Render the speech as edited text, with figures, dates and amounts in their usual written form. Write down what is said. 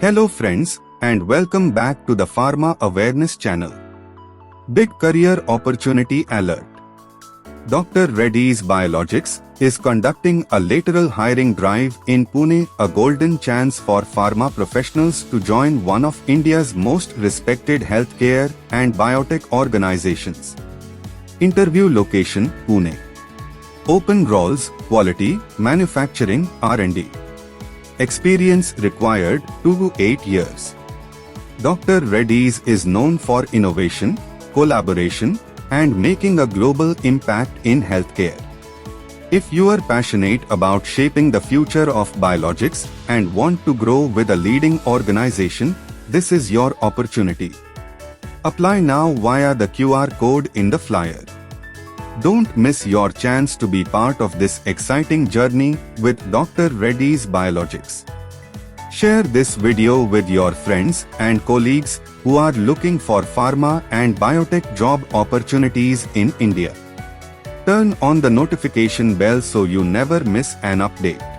Hello friends, and welcome back to the Pharma Awareness channel. Big career opportunity alert. Dr. Reddy's Biologics is conducting a lateral hiring drive in Pune, a golden chance for pharma professionals to join one of India's most respected healthcare and biotech organizations. Interview location: Pune. Open roles: quality, manufacturing, R&D. Experience required: 2 to 8 years. Dr. Reddy's is known for innovation, collaboration, and making a global impact in healthcare. If you are passionate about shaping the future of biologics and want to grow with a leading organization, this is your opportunity. Apply now via the QR code in the flyer. Don't miss your chance to be part of this exciting journey with Dr. Reddy's Biologics. Share this video with your friends and colleagues who are looking for pharma and biotech job opportunities in India. Turn on the notification bell so you never miss an update.